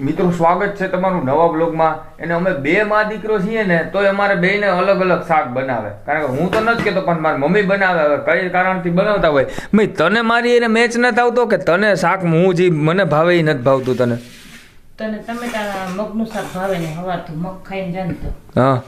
મિત્રો સ્વાગત છે તમારું નવા બ્લોગમાં. અને અમે બે માં દીકરો છીએ ને તોય અમારે બેયને અલગ અલગ શાક બનાવે. કારણ કે હું તો નથી કહેતો પણ મારી મમ્મી બનાવે. હવે કઈ કારણથી બનાવતા હોય ભાઈ તને મારી એને મેચ નથી આવતો કે તને શાક હું જે મને ભાવે એ નથી ભાવતું તને ટમેટા મગનું શાક ભાવે ને હવારથી મગ ખાઈને જાણતો. હા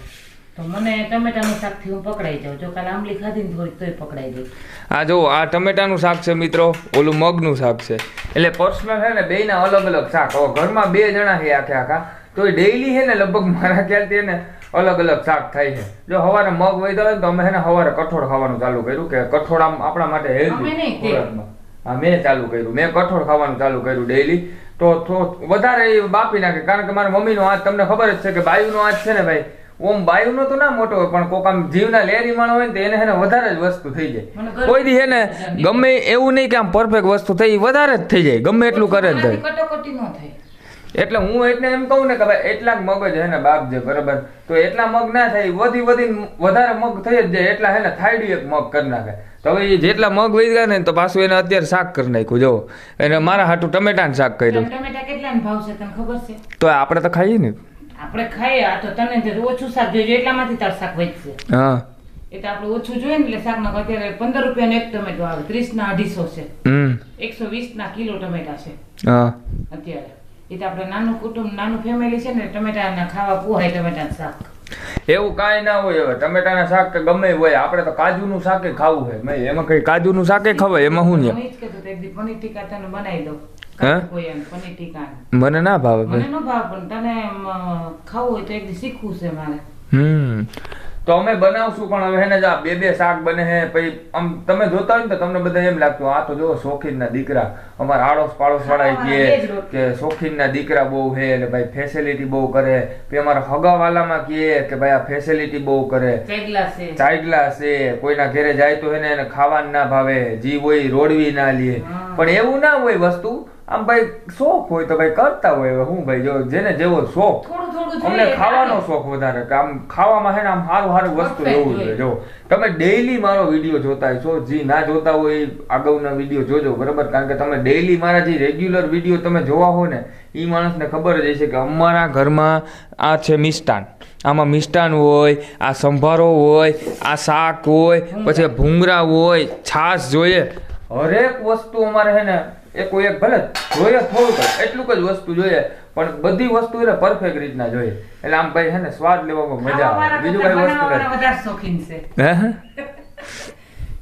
તો મને ટમેટાનું શાકથી હું પકડાઈ જાઉં. જો કાલે આંબલી ખાધી ને થોડીક તોય પકડાઈ ગઈ. આ જો આ ટમેટાનું શાક છે મિત્રો, ઓલું મગનું શાક છે. એટલે પર્સનલ છે ને બેયના અલગ અલગ શાક. હવે ઘરમાં બે જણા છે આખા તો ડેઈલી છે ને લગભગ મારા ખ્યાલથી એને અલગ અલગ શાક થાય છે. જો સવારે મગ વૈધા હોય તો અમે છે ને સવારે કઠોળ ખાવાનું ચાલુ કર્યું કે કઠોળ આપણા માટે હેલ્ધી. હા મેં ચાલુ કર્યું, મેં કઠોળ ખાવાનું ચાલુ કર્યું ડેઈલી. તો વધારે બાપી નાખે કારણ કે મારા મમ્મીનો હાથ તમને ખબર જ છે કે બાયુનો હાથ છે ને ભાઈ ઓમ બાયુનો તો ના મોટો હોય પણ કોક આમ જીવના લેરી માણો હોય ને તો એને છે ને વધારે જ વસ્તુ થઈ જાય. કોઈ દી છે ને ગમે એવું નહીં કે આમ પરફેક્ટ વસ્તુ થઈ વધારે જ થઈ જાય, ગમે એટલું કરે જ થાય. એટલે હું એટલે એમ કહું ને કે ભાઈ એટલા જ મગ જ હે ને બાપ છે બરાબર, તો એટલા મગ ના થાય, વધીને વધારે મગ થઈ જ જાય. એટલા હે ને થાયડી એક મગ કરી નાખે. તો હવે જેટલા મગ વહી ગયા ને તો પાછું એને અત્યારે શાક કરી નાખ્યું. જો એને મારા હાટું ટમેટાનું શાક કર્યું. ટમેટા કેટલાનો ભાવ છે તને ખબર છે? તો આપણે તો ખાઈએ ને, આપણે ખાઈએ. આ તો તને ઓછું શાક જોઈએ એટલામાંથી તાર શાક વધશે. હા એટલે આપણે ઓછું જોઈએ ને એટલે શાકમાં અત્યારે 15 રૂપિયાનો એક ટમેટો આવે, 30 ના 250 છે, 120 ના કિલો ટમેટા છે અત્યારે. એ તો આપણે નાનું કુટુંબ નાનું ફેમિલી છે ને ટમેટાના ખાવા પોહાય ટમેટાનું શાક. એવું કાંઈ ના હોય. હવે ટમેટાના શાક કે ગમે હોય આપણે તો કાજુનું શાક ખાવું હોય. મેં એમાં કઈ કાજુનું શાક ખવાય એમાં શું છે? જ કહેતો એક દી પનીર ટીકા તને બનાવી દઉં. પનીર ટીકા મને ના ભાવે. મને ન ભાવે પણ તને ખાવું હોય તો એક દી શીખવું છે મારે. તો અમે બનાવશું પણ હવે હેને જા બે શાક બને હે. પછી આમ તમે જોતા હોય ને તો તમને બધા એમ લાગતું આ તો જો શોખીનના દીકરા અમારા આડોશ પાડોશ વાળા કે શોખીનના દીકરા બહુ હે એટલે ભાઈ ફેસિલિટી બહુ કરે. પછી અમારા હગાવાલામાં કહે કે ભાઈ આ ફેસિલિટી બહુ કરે, ચાઈગલા છે, કોઈના ઘરે જાય તો એને ખાવાનું ના ભાવે, જી હોય રોડવી ના લે. પણ એવું ના હોય વસ્તુ. આમ ભાઈ શોખ હોય તો ભાઈ કરતા હોય. હું ભાઈ જો જેને જેવો શોખ, અમને ખાવાનો શોખ વધારે કે આમ ખાવામાં છે ને આમ સારું વસ્તુ લેવું જોઈએ. જો તમે ડેઈલી મારો વિડીયો જોતા છો, જે ના જોતા હોય આગળના વિડીયો જોજો બરાબર. કારણ કે તમે ડેઈલી મારા જે રેગ્યુલર વિડીયો તમે જોવા હો ને એ માણસને ખબર જ હશે કે અમારા ઘરમાં આ છે મિષ્ટાન. આમાં મિષ્ટાન હોય, આ સંભારો હોય, આ શાક હોય, પછી ભૂંગળા હોય, છાશ જોઈએ, હરેક વસ્તુ અમારે છે ને એક ભલે જોઈએ થોડુંક એટલું જ વસ્તુ જોઈએ પણ બધી વસ્તુ એને પરફેક્ટ રીતના જોઈએ. એટલે આમ ભાઈ છે ને સ્વાદ લેવામાં મજા આવે. બીજું કઈ વસ્તુ વધારે શોખીન છે.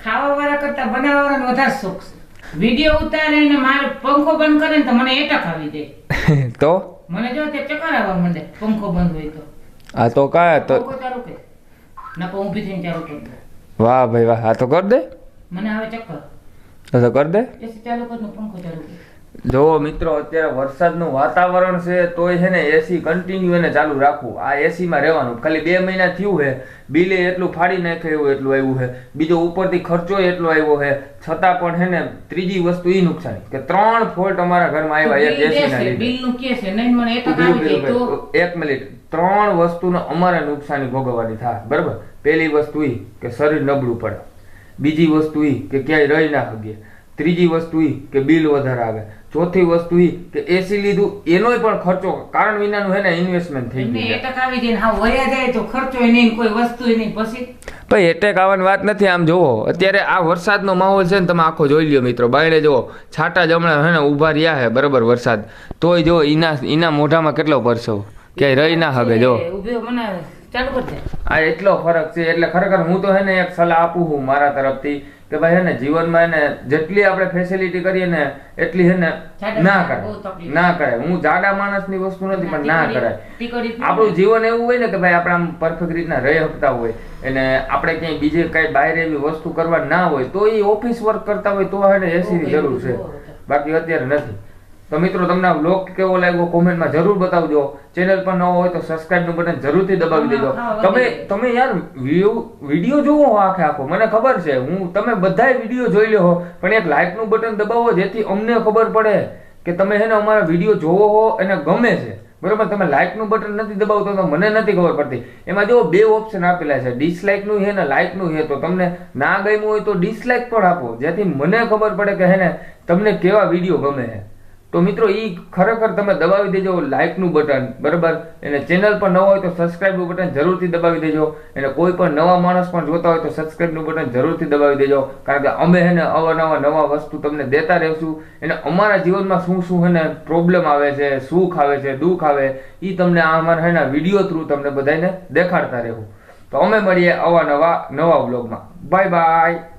ખાવા વાળા કરતા બનાવવા વાળાનો વધારે શોખ છે. વિડીયો ઉતારે ને મારે પંખો બંધ કરે ને તો મને એટક આવી જાય. તો મને જો તે ચક્કર આવવા માંડે પંખો બંધ હોય તો. આ તો કાય તો પંખો ચાલુ કે ના પણ ઊભી થઈને ચાલુ કર. વાહ ભાઈ વાહ, આ તો કર દે. મને આવે ચક્કર તો કર દે. એસી ચાલુ કર ને પંખો ચાલુ કર. જો મિત્રો અત્યારે વરસાદનું વાતાવરણ છે તોય છે ને એસી કન્ટિન્યુ એને ચાલુ રાખવું. આ એસીમાં રહેવાનું. ખાલી 2 મહિના થયું છે, બિલે એટલું ફાડી નાખે એવું એટલું આવ્યું છે, બીજો ઉપરથી ખર્ચો એટલો આવ્યો છે, છતાં પણ છે ને ત્રીજી વસ્તુ એ નુકસાન કે 3 ફોલ્ટ અમારા ઘરમાં આવ્યા એક એસીના લીધે. બિલનું કે છે નહીં મને એક આવી જાય તો 1 મિનિટ 3 વસ્તુનો અમારે નુકસાની ભોગવવાની થાય બરાબર. પહેલી વસ્તુ એ કે શરીર નબળું પડે, બીજી વસ્તુ એ કે ક્યાંય રહી ના શકીએ, ત્રીજી વસ્તુ એ કે બિલ વધારે આવે, ચોથી વસ્તુ એ કે એસી લીધું એનોય પણ ખર્ચો કારણ વિનાનું હે ને ઇન્વેસ્ટમેન્ટ થઈ ગયું. એટેક આવી જાય હા વયા જાય તો ખર્ચો નહીં, કોઈ વસ્તુ નહીં. પછી ભાઈ એટેક આવવાની વાત નથી. આમ જોવો અત્યારે આ વરસાદનો માહોલ છે ને તમે આખો જોઈ લ્યો મિત્રો. બાયણે જોવો છાંટા જમણા હે ને ઊભા રહ્યા હે બરાબર વરસાદ, તોય જો એના મોઢામાં કેટલો પરસેવો, ક્યાંય રહી ના શકે. જો ચાલુ કરજે. આ એટલો ફરક છે. એટલે ખરેખર હું તો હે ને એક સલાહ આપું છું મારા તરફથી કે ભાઈ હે ને જીવનમાં એને જેટલી આપણે ફેસિલિટી કરીએ ને એટલી હે ને ના કરાય. હું જાડા માણસની વસ્તુ નથી પણ ના કરાય. આપણું જીવન એવું હોય ને કે ભાઈ આપણે આમ પરફેક્ટ રીતના રહી શકતા હોય અને આપણે ક્યાંય બીજે કઈ બહાર એવી વસ્તુ કરવા ના હોય તો એ ઓફિસ વર્ક કરતા હોય તો હે ને એસીની જરૂર છે, બાકી અત્યારે નથી. તો મિત્રો તમને આ વ્લોગ કેવો લાગ્યો કોમેન્ટમાં જરૂર બતાવજો. ચેનલ પર ન હોય તો સબસ્ક્રાઇબનું બટન જરૂરથી દબાવી દેજો. તમે યાર વિડીયો જોવો આખો મને ખબર છે, તમે બધાય વિડીયો જોઈ લો પણ એક લાઇકનું બટન દબાવો જેથી અમને ખબર પડે કે તમે છે ને અમારા વિડીયો જોવો હો અને ગમે છે બરોબર. તમે લાઇકનું બટન નથી દબાવતો તો મને નથી ખબર પડતી. એમાં જો 2 ઓપ્શન આપેલા છે, ડિસલાઇકનું છે ને લાઇકનું છે. તો તમને ના ગમ્યું હોય તો ડિસલાઇક પણ આપો જેથી મને ખબર પડે કે હે ને તમને કેવા વિડીયો ગમે છે તો મિત્રો એ ખરેખર તમે દબાવી દેજો લાઇકનું બટન, બરાબર. એને ચેનલ પર નવો હોય તો સબસ્ક્રાઇબનું બટન જરૂરથી દબાવી દેજો. અને કોઈ પણ નવા માણસ પણ જોતા હોય તો સબસ્ક્રાઇબનું બટન જરૂરથી દબાવી દેજો. કારણ કે અમે હે ને અવાનવા નવા વસ્તુ તમને દેતા રહેશું. અને અમારા જીવનમાં શું શું હે ને પ્રોબ્લેમ આવે છે, સુખ આવે છે, દુઃખ આવે, એ તમને આ અમારા હે ને વિડીયો થ્રુ તમને બધાને દેખાડતા રહેવું. તો અમે મળીએ અવાનવા નવા વ્લોગમાં. Bye bye.